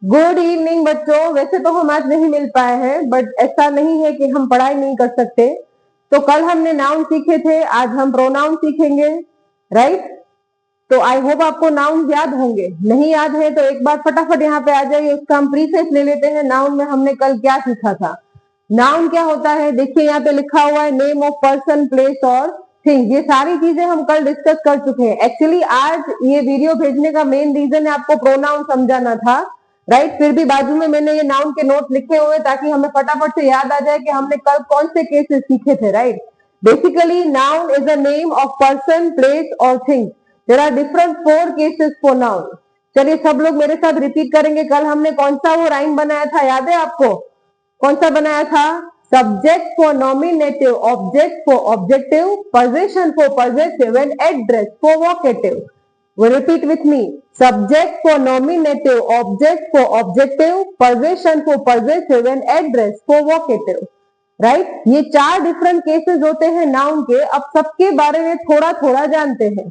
Good evening बच्चों। वैसे तो हम आज नहीं मिल पाए हैं, बट ऐसा नहीं है कि हम पढ़ाई नहीं कर सकते। तो कल हमने नाउन सीखे थे, आज हम प्रोनाउन सीखेंगे, राइट। तो आई होप आपको नाउन याद होंगे। नहीं याद है तो एक बार फटाफट यहाँ पे आ जाइए, उसका हम प्रीफेस ले लेते हैं। नाउन में हमने कल क्या सीखा था? नाउन क्या होता है? देखिए यहाँ पे लिखा हुआ है नेम ऑफ पर्सन, प्लेस और थिंग। ये सारी चीजें हम कल डिस्कस कर चुके हैं। एक्चुअली आज ये वीडियो भेजने का मेन रीजन है आपको प्रोनाउन समझाना था, राइट। फिर भी बाजू में मैंने ये नाउन के नोट लिखे हुए ताकि हमें फटाफट से याद आ जाए कि हमने कल कौन से केसेस सीखे थे, right. Basically noun is a name of person, place और thing. There are different 4 cases for noun. चलिए सब लोग मेरे साथ रिपीट करेंगे। कल हमने कौन सा वो राइम बनाया था, याद है आपको? कौन सा बनाया था? Subject for nominative, object for objective, position for possessive and address for vocative. Will repeat with me. Subject for nominative, object for objective, possession for possessive and address for vocative. Right? ये 4 different cases होते हैं noun के। अब सबके बारे में थोड़ा थोड़ा जानते हैं।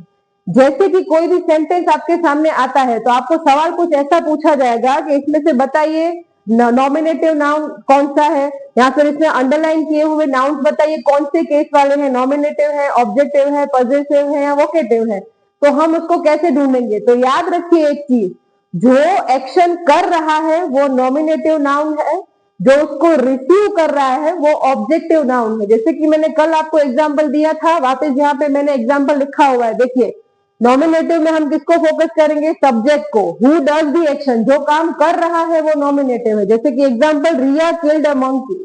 जैसे कि कोई भी सेंटेंस आपके सामने आता है तो आपको सवाल कुछ ऐसा पूछा जाएगा कि इसमें से बताइए नॉमिनेटिव नाउन कौन सा है, या फिर इसमें अंडरलाइन किए हुए नाउन बताइए कौन से केस वाले हैं, नॉमिनेटिव है, ऑब्जेक्टिव है, पॉजेसिव है या वोकेटिव है। तो हम उसको कैसे ढूंढेंगे? तो याद रखिए एक चीज, जो एक्शन कर रहा है वो नॉमिनेटिव नाउन है, जो उसको रिसीव कर रहा है वो ऑब्जेक्टिव नाउन है। जैसे कि मैंने कल आपको एग्जांपल दिया था, वापस यहाँ पे मैंने एग्जांपल लिखा हुआ है, देखिए। नॉमिनेटिव में हम किसको फोकस करेंगे? सब्जेक्ट को। हु डज द एक्शन, जो काम कर रहा है वो नॉमिनेटिव है। जैसे कि example, Riya killed a monkey.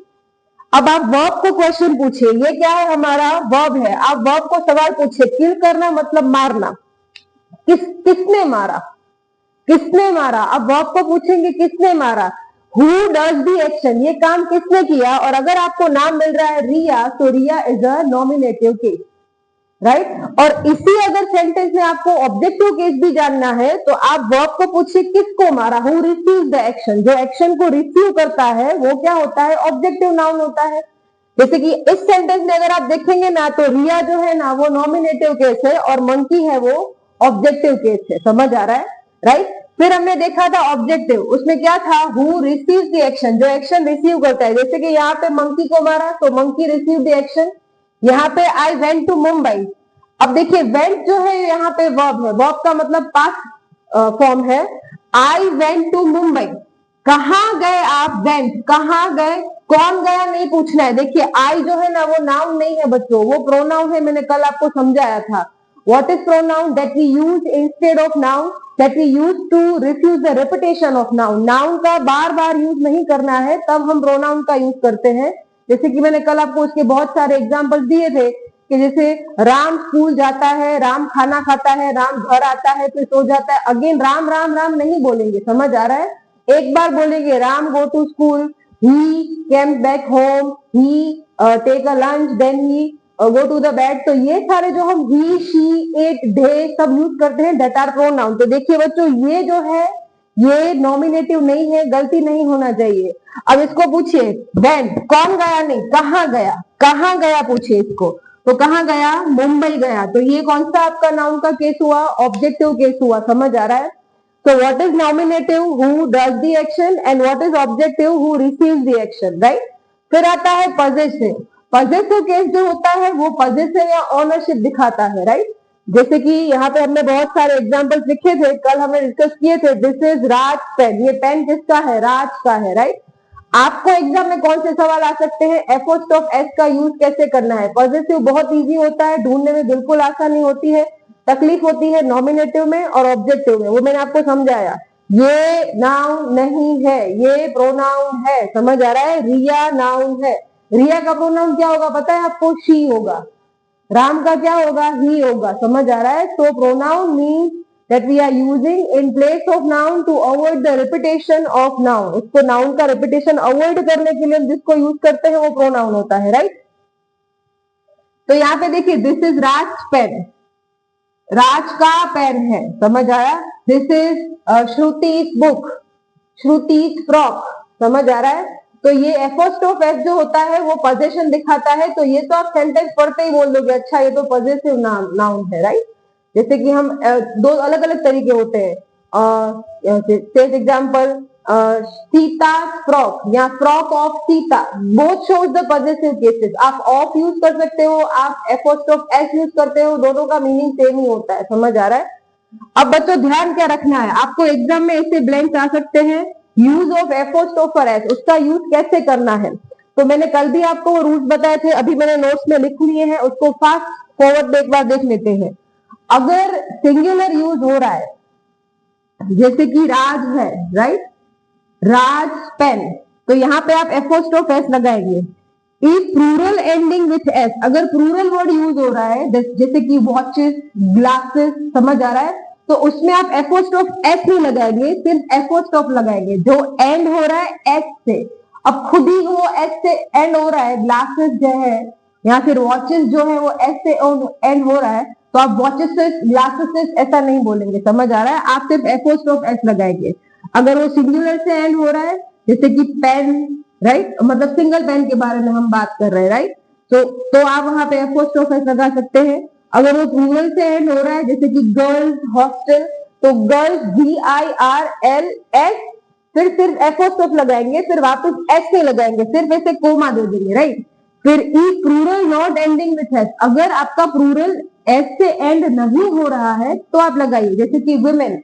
अब आप वर्ब को क्वेश्चन पूछिए, ये क्या है? हमारा वर्ब है। आप वर्ब को सवाल पूछिए, किल करना मतलब मारना। किसने मारा? किसने मारा? अब वर्ब को पूछेंगे किसने मारा। हु डज द एक्शन, ये काम किसने किया। और अगर आपको नाम मिल रहा है रिया, तो Riya is a nominative case, right. और इसी अगर सेंटेंस में आपको ऑब्जेक्टिव केस भी जानना है तो आप वर्ब को पूछिए किसको मारा। हु रिसीव द एक्शन, जो एक्शन को रिसीव करता है वो क्या होता है? ऑब्जेक्टिव नाउन होता है। जैसे कि इस सेंटेंस में अगर आप देखेंगे ना, तो रिया जो है ना वो नॉमिनेटिव केस है और मंकी है वो ऑब्जेक्टिव केस है। समझ आ रहा है, राइट। फिर हमने देखा था ऑब्जेक्टिव, उसमें क्या था? हु रिसीव द एक्शन, जो एक्शन रिसीव करता है। जैसे कि यहाँ पे मंकी को मारा तो मंकी रिसीव द एक्शन। यहाँ पे आई वेंट टू मुंबई। अब देखिए वेंट जो है यहाँ पे वर्ब है, वर्ब का मतलब पास्ट फॉर्म है। आई वेंट टू मुंबई, कहाँ गए आप? वेंट, कहाँ गए? कौन गया नहीं पूछना है। देखिए आई जो है ना वो नाउन नहीं है बच्चों, वो प्रोनाउन है। मैंने कल आपको समझाया था। What is pronoun? That we use instead of noun, that we use to refuse the repetition of noun. Noun का बार बार यूज नहीं करना है, तब हम प्रोनाउन का यूज करते हैं। जैसे कि मैंने कल आपको उसके बहुत सारे एग्जाम्पल दिए थे कि जैसे राम स्कूल जाता है, राम खाना खाता है, राम घर आता है फिर सो जाता है। अगेन राम राम राम नहीं बोलेंगे, समझ आ रहा है। एक बार बोलेंगे Ram go to school, he came back home, he take a lunch, then he go to the bed. तो ये सारे जो हम ही, शी, इट, दे सब यूज करते हैं, दैट आर प्रोनाउन। तो देखिए बच्चों ये जो है ये नॉमिनेटिव नहीं है, गलती नहीं होना चाहिए। अब इसको पूछिए वेन, कौन गया नहीं, कहाँ गया? कहाँ गया पूछिए इसको, तो कहाँ गया? मुंबई गया। तो ये कौन सा आपका नाउन का केस हुआ? ऑब्जेक्टिव केस हुआ। समझ आ रहा है। So what is nominative? Who does the action, and what is objective? Who receives the action, right? फिर आता है possessive. Possessive केस जो होता है वो possessive या ownership दिखाता है, right? जैसे कि यहाँ पे हमने बहुत सारे एग्जाम्पल्स लिखे थे, कल हमने डिस्कस किए थे। दिस इज राज पेन, ये पेन किसका है? राज का है, राइट। आपको एग्जाम में कौन से सवाल आ सकते हैं? एपोस्ट्रोफ एस का यूज कैसे करना है? पॉजिटिव बहुत इजी होता है, ढूंढने में बिल्कुल आसानी होती है। तकलीफ होती है नॉमिनेटिव में और ऑब्जेक्टिव में, वो मैंने आपको समझाया। ये नाउन नहीं है, ये प्रोनाउन है। समझ आ रहा है। रिया नाउन है। रिया का प्रोनाउन क्या होगा पता है आपको? शी होगा। राम का क्या होगा? ही होगा। समझ आ रहा है। तो pronoun means that we are using in place of noun to avoid the repetition of noun। उसको नाउन का रिपीटेशन अवॉइड करने के लिए हम जिसको यूज करते हैं वो प्रोनाउन होता है, राइट। तो यहाँ पे देखिए this is Raj pen, Raj का पेन है। समझ आया। This is Shruti's book, Shruti's frock. समझ आ रहा है। तो ये एपोस्ट्रोफ एस जो होता है वो पोजेशन दिखाता है। तो ये तो आप सेंटेंस पढ़ते ही बोल दोगे अच्छा ये तो पॉजिटिव नाउन है, राइट। जैसे कि हम दो अलग अलग तरीके होते हैं। एग्जाम्पल, सीता फ्रॉक या frock of Sita, both shows the positive cases. आप ऑफ यूज कर सकते हो, आप एपोस्ट्रोफ एस यूज करते हो, दोनों का मीनिंग सेम ही होता है। समझ आ रहा है? अब बच्चों ध्यान क्या रखना है, आपको एग्जाम में ऐसे ब्लैंक्स आ सकते हैं, यूज ऑफ एपोस्ट्रोफ एस, उसका यूज कैसे करना है। तो मैंने कल भी आपको वो रूल्स बताए थे, अभी मैंने नोट्स में लिख लिए हैं, उसको फास्ट फॉरवर्ड एक बार देख लेते हैं। अगर सिंगुलर यूज हो रहा है, जैसे कि राज है, राइट, राज पेन, तो यहाँ पे आप एपोस्ट्रोफ एस लगाएंगे। If plural ending with S, अगर प्लूरल वर्ड यूज हो रहा है जैसे कि वॉचेस, ग्लासेस, समझ आ रहा है, तो उसमें आप एपोस्ट्रोफ एस नहीं लगाएंगे, सिर्फ एपोस्ट्रोफ लगाएंगे जो एंड हो रहा है एस से। अब खुद ही वो एस से एंड हो रहा है, ग्लासेस जो है या फिर वॉचेस जो है वो एस से एंड हो रहा है, तो आप वॉचेस ग्लासेस ऐसा नहीं बोलेंगे। समझ आ रहा है? आप सिर्फ एपोस्ट्रोफ एस लगाएंगे। अगर वो सिंगुलर से एंड हो रहा है, जैसे कि पेन, राइट, मतलब सिंगल पेन के बारे में हम बात कर रहे हैं, राइट, तो आप वहां पे एपोस्ट्रोफ एस लगा सकते हैं। अगर वो प्लूरल से एंड हो रहा है, जैसे कि गर्ल्स हॉस्टल, तो गर्ल्स GIRLS, फिर सिर्फ एपोस्ट्रोफ लगाएंगे, फिर वापस एस से लगाएंगे, सिर्फ ऐसे कोमा दे देंगे, राइट। फिर E plural not ending with S, अगर आपका प्लूरल एस से एंड नहीं हो रहा है तो आप लगाइए, जैसे कि वुमेन,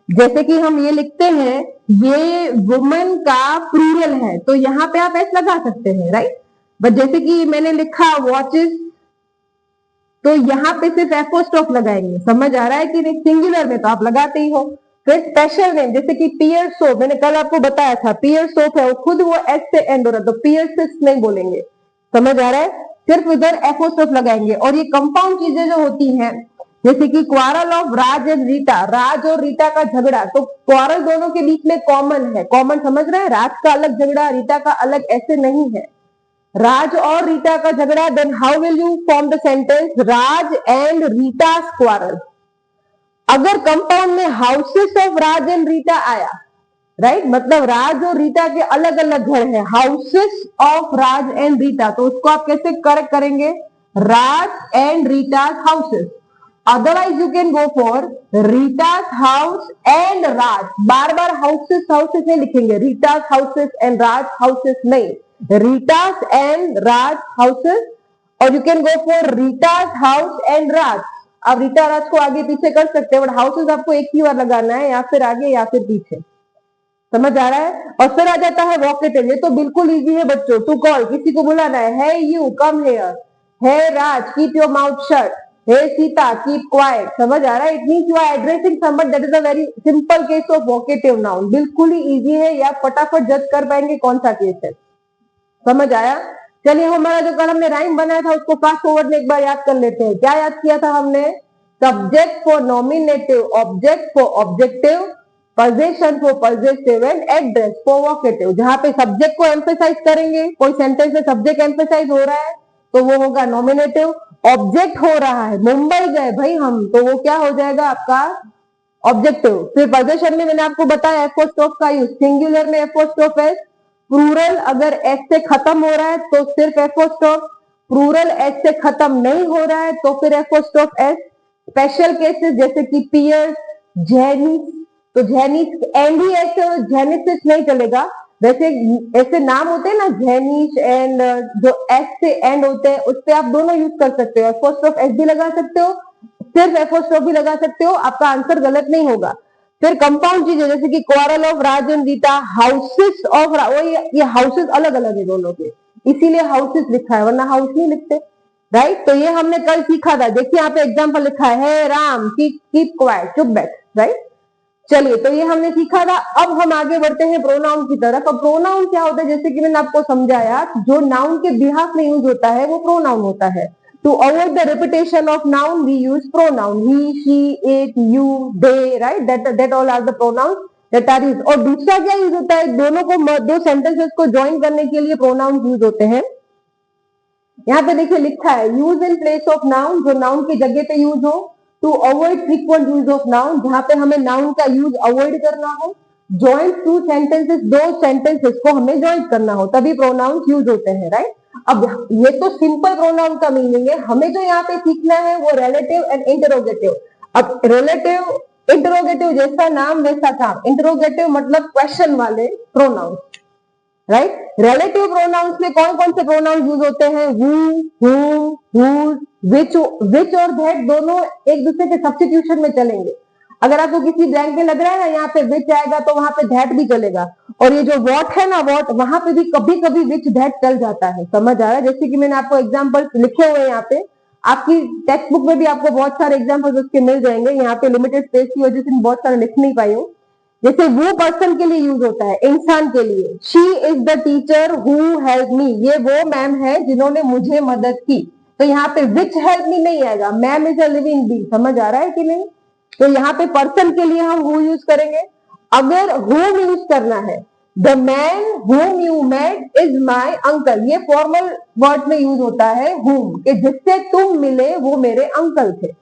जैसे कि हम ये लिखते हैं ये वुमेन का प्लूरल है, तो यहाँ पे आप एस लगा सकते हैं, राइट। बट जैसे कि मैंने लिखा वॉचेस, तो यहाँ पे सिर्फ एपोस्ट्रोफ लगाएंगे। समझ आ रहा है कि नहीं? सिंगुलर में तो आप लगाते ही हो। फिर स्पेशल नेम, जैसे कि पियर सोप, मैंने कल आपको बताया था पियर सोप है, वो खुद वो एस से एंड हो रहा है, तो पियर्सिस नहीं बोलेंगे। समझ आ रहा है? सिर्फ इधर एपोस्ट्रोफ लगाएंगे। और ये कंपाउंड चीजें जो होती हैं, जैसे कि quarrel of Raj and Rita, Raj और रीटा का झगड़ा, तो क्वारल दोनों के बीच में कॉमन है, कॉमन समझ रहे हैं, राज का अलग झगड़ा, रीटा का अलग, ऐसे नहीं है। राज और रीटा का झगड़ा, then how will you form the sentence, Raj and Rita quarrel. अगर कंपाउंड में houses of Raj and Rita आया, राइट, मतलब राज और रीटा के अलग अलग घर हैं, houses of Raj and Rita, तो उसको आप कैसे करेक्ट करेंगे, Raj and Rita houses. Otherwise you can go for Rita's house and Raj, बार बार हाउसेस हाउसेस नहीं लिखेंगे, Rita's houses and Raj houses नहीं, रीटास एंड राज हाउसेस। और you can go for Rita's house and Raj. अब रीटा राज को आगे पीछे कर सकते हैं, बट हाउसेस आपको एक ही बार लगाना है, या फिर आगे या फिर पीछे। समझ आ रहा है? और फिर आ जाता है वोकेटिव, ये तो बिल्कुल इजी है बच्चों। टू कॉल, किसी को बुलाना है, hey you come here, hey Raj keep your mouth shut, hey Sita keep quiet. समझ आ रहा है? It means you are addressing someone, that is a very simple case of vocative noun. बिल्कुल ही इजी है, या फटाफट जज कर पाएंगे कौन सा केस है। समझ आया? चलिए हमारा जो कल हमने राइम बनाया था उसको फास्ट फॉरवर्ड में एक बार याद कर लेते हैं। क्या याद किया था हमने? Subject for nominative, object for objective, position for positive and address for vocative. जहां पे सब्जेक्ट को एम्फेसाइज करेंगे, कोई सेंटेंस में सब्जेक्ट एम्फेसाइज हो रहा है तो वो होगा नॉमिनेटिव। ऑब्जेक्ट हो रहा है, मुंबई गए भाई हम, तो वो क्या हो जाएगा आपका ऑब्जेक्टिव। फिर पोजीशन में मैंने आपको बताया एपोस्ट्रोफ का यूज, सिंगुलर में एपोस्ट्रोफ एस, प्लूरल अगर एस से खत्म हो रहा है तो सिर्फ एपोस्ट्रोफ, प्लूरल एस से खत्म नहीं हो रहा है तो फिर एपोस्ट्रोफ एस। स्पेशल केसेस जैसे कि पियर्स, जेनिस, तो जेनिस एंड ही ऐसे हो, जेनिसिस नहीं चलेगा। वैसे ऐसे नाम होते हैं ना जेनिस एंड, जो एस से एंड होते हैं, उस पे आप दोनों यूज कर सकते हो, एपोस्ट्रोफ एस भी लगा सकते हो, सिर्फ एपोस्ट्रोफ भी लगा सकते हो, आपका आंसर गलत नहीं होगा। फिर कंपाउंड चीजें जैसे कि quarrel of Raj and Rita, houses of, ये हाउसेस अलग अलग है दोनों के, इसीलिए हाउसेस लिखा है, वरना हाउस नहीं लिखते, राइट। तो ये हमने कल सीखा था। देखिए यहाँ पे एग्जाम्पल लिखा है, राम कीप क्वाइट, चुप बैठ, राइट। चलिए, तो ये हमने सीखा था। अब हम आगे बढ़ते हैं प्रोनाउन की तरफ। अब प्रोनाउन क्या होता है, जैसे कि मैंने आपको समझाया, जो नाउन के बिहाफ में यूज होता है वो प्रोनाउन होता है। To avoid the repetition of noun we use pronoun, he, she, it, you, they, right, that all are the pronoun that are use. और दूसरा क्या यूज होता है, दोनों को, दो सेंटेंसेस को ज्वाइन करने के लिए प्रोनाउन यूज होते हैं। यहाँ पे देखिए लिखा है, use in place of noun, जो नाउन की जगह पे यूज हो। To avoid frequent use of noun, जहां पे हमें नाउन का यूज अवॉइड करना हो। ज्वाइन टू सेंटेंसेस, दो सेंटेंसेस को हमें ज्वाइन करना हो, तभी प्रोनाउन यूज होते हैं, राइट। अब ये तो सिंपल प्रोनाउन का मीनिंग है, हमें जो यहाँ पे सीखना है वो रिलेटिव एंड इंटरोगेटिव। अब रिलेटिव इंटरोगेटिव जैसा नाम वैसा काम, इंटरोगेटिव मतलब क्वेश्चन वाले प्रोनाउंस, राइट। रिलेटिव प्रोनाउंस में कौन कौन से प्रोनाउंस यूज होते हैं? विच और दैट दोनों एक दूसरे के सब्स्टिट्यूशन में चलेंगे। अगर आपको किसी ब्लैंक में लग रहा है ना यहाँ पे विच आएगा तो वहां पे दैट भी चलेगा, और ये जो वॉट है ना वॉट, वहां पे भी कभी कभी विच दैट चल जाता है। समझ आ रहा है? जैसे कि मैंने आपको एग्जाम्पल लिखे हुए हैं यहाँ पे, आपकी टेक्स्ट बुक में भी आपको बहुत सारे एग्जाम्पल्स उसके मिल जाएंगे। यहाँ पे लिमिटेड स्पेस की वजह से मैं बहुत सारे लिख नहीं पाई हूँ। जैसे वो पर्सन के लिए यूज होता है, इंसान के लिए। She is the teacher who help me, ये वो मैम है जिन्होंने मुझे मदद की। तो यहाँ पे विच हेल्प मी नहीं आएगा, ma'am is a living be. समझ आ रहा है कि नहीं? तो यहाँ पे पर्सन के लिए हम हु यूज करेंगे। अगर होम यूज करना है, the man whom you met is my uncle, ये फॉर्मल वर्ड में यूज होता है whom, कि जिससे तुम मिले वो मेरे अंकल थे।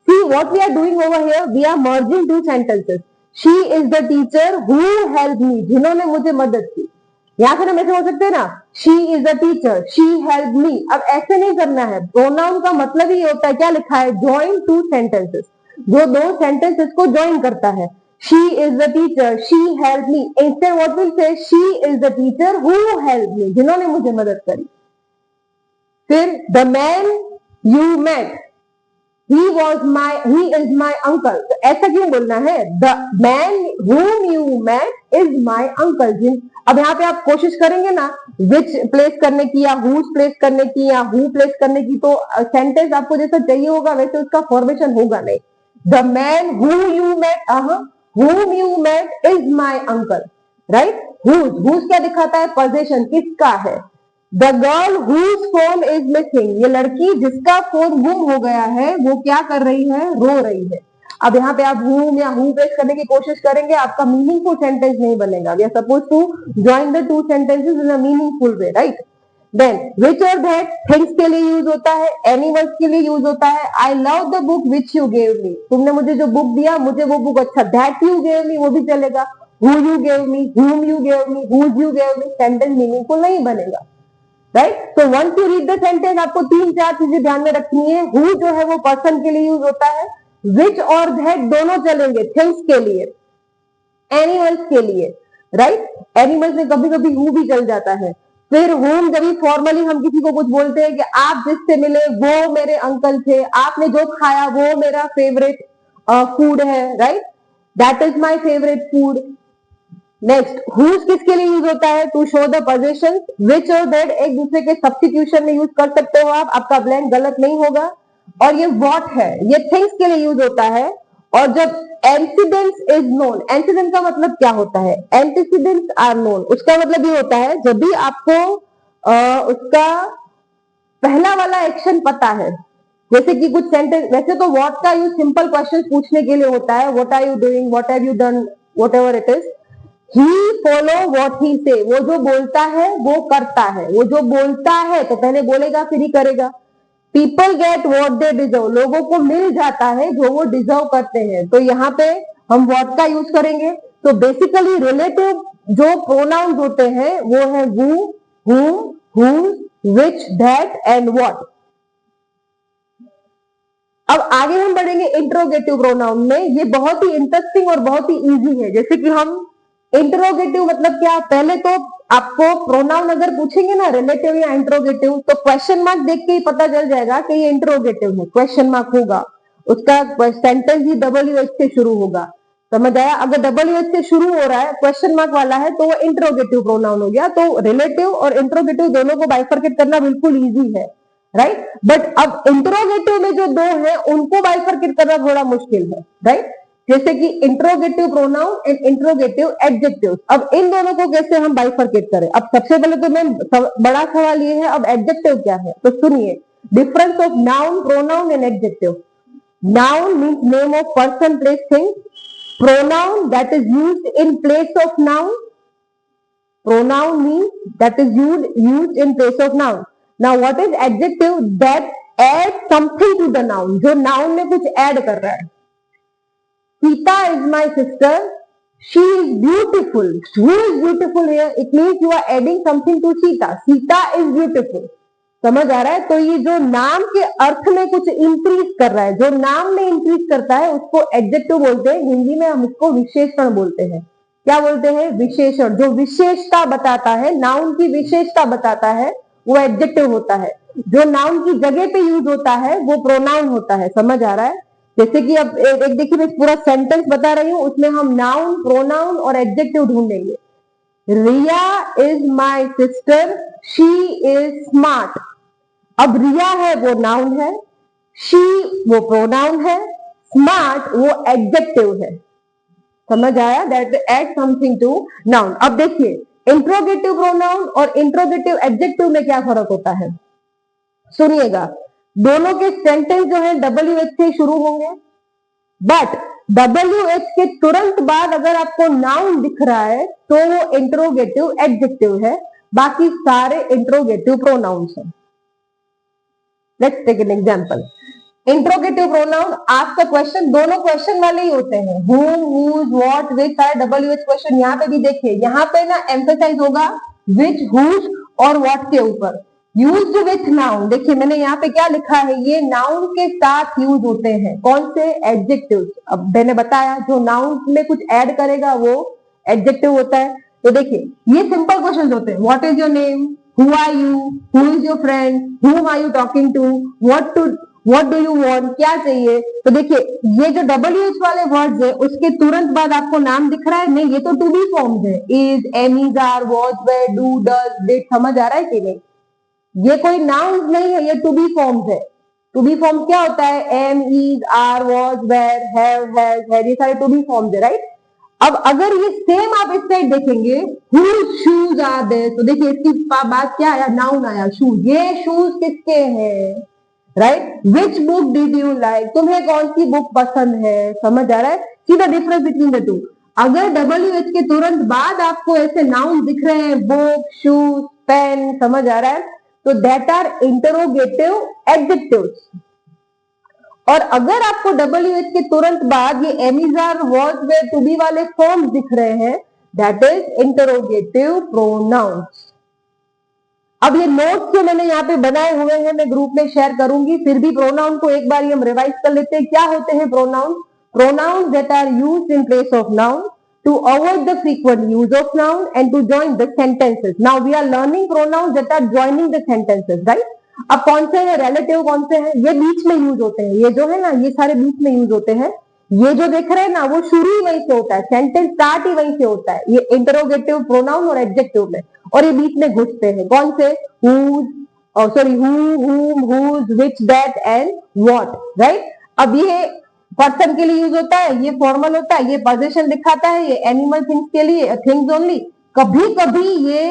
See what we are doing over here, we are merging two sentences. She is the teacher who helped me, जिन्होंने मुझे मदद की। या फिर हम ऐसे बोल सकते हैं ना, she is the teacher, she helped me। अब ऐसे नहीं करना है, प्रोनाउन का मतलब ही होता है, क्या लिखा है? join two sentences, जो दो सेंटेंसेस को ज्वाइन करता है। She is the teacher, she helped me। Instead what we'll say, she is the teacher who helped me, जिन्होंने मुझे मदद करी। फिर the man you met, he is my uncle। तो ऐसा क्यों बोलना है? The man whom you met is my uncle। अब यहाँ पे आप कोशिश करेंगे ना which प्लेस करने की या whose प्लेस करने की या who प्लेस करने की, तो सेंटेंस आपको जैसा चाहिए होगा वैसे उसका फॉर्मेशन होगा नहीं। The man whom you met is my uncle, right? whose क्या दिखाता है? पोजीशन, किसका है। The girl whose phone is missing, ये लड़की जिसका फोन गुम हो गया है वो क्या कर रही है? रो रही है। अब यहाँ पे आप whom या who प्लेस करने की कोशिश करेंगे, आपका मीनिंगफुल सेंटेंस नहीं बनेगा। We are supposed to join the two sentences in a meaningful way, right? Then which or that things के लिए यूज होता है, एनिमल्स के लिए यूज होता है। I love the book which you gave me, तुमने मुझे जो बुक दिया मुझे वो बुक अच्छा। That you gave me वो भी चलेगा। Who you gave me, whom you gave me, whose you gave me, sentence meaningful नहीं बनेगा, राइट। तो once you read the sentence आपको तीन चार चीजें ध्यान में रखनी है। हु जो है वो पर्सन के लिए यूज होता है, विच और दैट दोनों चलेंगे थिंग्स के लिए, एनिमल्स के लिए, राइट। एनिमल्स में कभी कभी हु भी चल जाता है। फिर होम, जब फॉर्मली हम किसी को कुछ बोलते हैं कि आप जिससे मिले वो मेरे अंकल थे, आपने जो खाया वो मेरा फेवरेट फूड है, right, that is my favourite food. Next, whose किसके लिए यूज होता है? To show the position. Which और दैट एक दूसरे के सब्स्टिट्यूशन में यूज कर सकते हो आप, आपका ब्लैंक गलत नहीं होगा। और ये व्हाट है, ये थिंग्स के लिए यूज होता है। और जब एंटीसीडेंट्स इज नोन, एंटीसीडेंट का मतलब क्या होता है? एंटीसीडेंट्स आर नोन, उसका मतलब ये होता है जब भी आपको उसका पहला वाला एक्शन पता है। जैसे कि कुछ सेंटेंस, वैसे तो व्हाट का यूज सिंपल क्वेश्चन पूछने के लिए होता है, what are you doing, what have you done, whatever it is. He follow what he say, वो जो बोलता है वो करता है। वो जो बोलता है तो पहले बोलेगा फिर ही करेगा। People get what they deserve, लोगों को मिल जाता है जो वो डिजर्व करते हैं। तो यहाँ पे हम व्हाट का यूज करेंगे। तो बेसिकली रिलेटिव जो प्रोनाउंस होते हैं वो है who, whom, whose, which, that and what। अब आगे हम बढ़ेंगे इंट्रोगेटिव प्रोनाउन में। ये बहुत ही इंटरेस्टिंग और बहुत ही इजी है। जैसे कि हम इंट्रोगेटिव मतलब क्या, पहले तो आपको प्रोनाउन अगर पूछेंगे ना रिलेटिव या इंट्रोगेटिव, तो क्वेश्चन मार्क देख के ही पता चल जाएगा कि ये इंट्रोगेटिव है। क्वेश्चन मार्क होगा, उसका सेंटेंस ही WH से शुरू होगा। समझ आया? अगर WH से शुरू हो रहा है, क्वेश्चन मार्क वाला है, तो वो इंट्रोगेटिव प्रोनाउन हो गया। तो रिलेटिव और इंट्रोगेटिव दोनों को बाइफरकेट करना बिल्कुल ईजी है, राइट। बट अब इंट्रोगेटिव में जो दो है उनको बाइफरकेट करना थोड़ा मुश्किल है, राइट। जैसे कि interrogative pronoun and interrogative adjective. अब इन दोनों को कैसे हम बाइफरकेट करें? अब सबसे पहले तो मैं बड़ा सवाल ये है, अब एडजेक्टिव क्या है? तो सुनिए, difference of noun, pronoun and adjective. Noun means name of person, place, thing. Pronoun that is used in place of noun. Pronoun means that is used in place of noun. Now what is adjective? That add something to the noun, जो noun में कुछ add कर रहा है। Sita is my sister. She is beautiful. Who is beautiful here? It means you are adding something to Sita. Sita is beautiful. समझ आ रहा है? तो ये जो नाम के अर्थ में कुछ इंक्रीज कर रहा है, जो नाम में इंक्रीज करता है उसको एडजेक्टिव बोलते हैं। हिंदी में हम उसको विशेषण बोलते हैं। क्या बोलते हैं? विशेषण। जो विशेषता बताता है, नाउन की विशेषता बताता है, वो एडजेक्टिव होता है। जो नाउन की जगह पे यूज होता है वो प्रोनाउन होता है। समझ आ रहा है? जैसे कि अब एक देखिए, मैं पूरा सेंटेंस बता रही हूं, उसमें हम नाउन, प्रोनाउन और एडजेक्टिव ढूंढेंगे। Riya is my sister, she is smart. अब रिया है वो नाउन है, शी वो प्रोनाउन है, स्मार्ट वो एडजेक्टिव है। समझ आया? That add something to noun. अब देखिए, इंट्रोगेटिव प्रोनाउन और इंट्रोगेटिव एडजेक्टिव में क्या फर्क होता है, सुनिएगा। दोनों के सेंटेंस जो है WH से शुरू होंगे, बट WH के तुरंत बाद अगर आपको नाउन दिख रहा है तो वो इंट्रोगेटिव एडजेक्टिव है, बाकी सारे इंट्रोगेटिव प्रोनाउंस हैं। Let's take an example. Interrogative pronoun ask a question, दोनों क्वेश्चन वाले ही होते हैं। whom, whose, what, which सारे WH क्वेश्चन। यहाँ पे भी देखिए, यहाँ पे ना एम्फेसाइज होगा which, whose और what के ऊपर। यूज्ड विथ नाउन, देखिए मैंने यहाँ पे क्या लिखा है, ये नाउन के साथ यूज होते हैं। कौन से? एडजेक्टिव। अब मैंने बताया जो नाउन में कुछ ऐड करेगा वो एडजेक्टिव होता है। तो देखिए, ये सिंपल क्वेश्चन होते हैं। What is your name, who are you, who is your friend, whom are you talking to, what do you want, क्या चाहिए। तो देखिए, ये जो WH वाले वर्ड्स है उसके तुरंत बाद आपको नाम दिख रहा है? नहीं, ये तो टू बी फॉर्म्स है। Is, am, is, are, was, were, do, does, did. समझ आ रहा है कि नहीं? ये कोई नाउन नहीं है, ये टू बी फॉर्म्स है। टू बी फॉर्म क्या होता है? Am, is, are, was, were, have, has, had, ये सारे टू बी फॉर्म्स है, राइट। अब अगर ये सेम आप इस साइड देखेंगे, whose shoes are there, तो देखिए इसकी बात क्या आया? नाउन आया, शूज। ये शूज किसके हैं, right. Which book did you like, तुम्हें कौन सी बुक पसंद है। समझ आ रहा है? See the difference between the two. अगर WH के तुरंत बाद आपको ऐसे नाउन दिख रहे हैं, बुक, शूज, पेन, समझ आ रहा है, तो दैट आर इंटरोगेटिव एडजेक्टिव्स। और अगर आपको WH के तुरंत बाद ये एमिजार, वॉज, वेयर, टू बी वाले फॉर्म्स दिख रहे हैं, दैट इज इंटरोगेटिव प्रोनाउंस। अब ये नोट्स जो मैंने यहाँ पे बनाए हुए हैं मैं ग्रुप में शेयर करूंगी, फिर भी प्रोनाउन को एक बार हम रिवाइज कर लेते हैं। क्या होते हैं pronoun? Pronoun that are used in place of noun to avoid the frequent use of noun and to join the sentences. Now we are learning pronouns that are joining the sentences, right? अब कौन से हैं relative, कौन से हैं? ये बीच में use होते हैं। ये जो है ना, ये सारे बीच में यूज होते हैं। ये जो देख रहे हैं ना, वो शुरू ही वहीं से होता है, सेंटेंस स्टार्ट ही वहीं से होता है, ये इंटरोगेटिव प्रोनाउन और एडजेक्टिव में। और ये बीच में घुसते हैं। कौन से? whose, sorry, who, whom, whose, which, that and what, right? अब ये पर्सन के लिए यूज होता है, ये फॉर्मल होता है, ये पोजीशन दिखाता है, ये एनिमल थिंग्स के लिए, थिंग्स ओनली। कभी कभी ये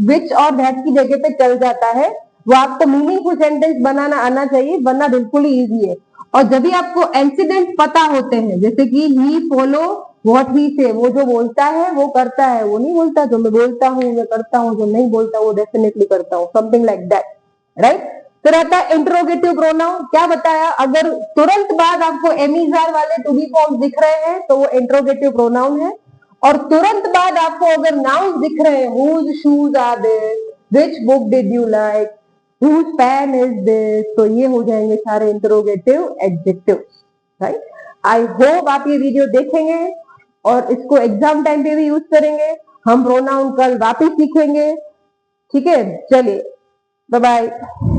विच और दैट की जगह पे चल जाता है। वो आपको मीनिंगफुल सेंटेंस बनाना आना चाहिए, वरना बिल्कुल ही इजी है। और जब भी आपको इंसिडेंट पता होते हैं, जैसे कि ही फॉलो व्हाट ही से, वो जो बोलता है वो करता है, वो नहीं बोलता जो मैं बोलता हूँ मैं करता हूँ, जो नहीं बोलता वो डेफिनेटली करता हूँ, समथिंग लाइक दैट, राइट। तो रहता है इंट्रोगेटिव प्रोनाउन। क्या बताया? अगर तुरंत बाद आपको एमिजार वाले टू बी फॉर्म्स दिख रहे हैं तो वो इंट्रोगेटिव प्रोनाउन है। और तुरंत बाद आपको अगर नाउन दिख रहे हैं, whose shoes are this, which book did you like, whose pen is this, तो ये हो जाएंगे सारे interrogative adjective, right. I hope आप ये वीडियो देखेंगे और इसको एग्जाम टाइम पे भी यूज करेंगे। हम प्रोनाउन कल वापिस सीखेंगे, ठीक है। चलिए, बाय बाय।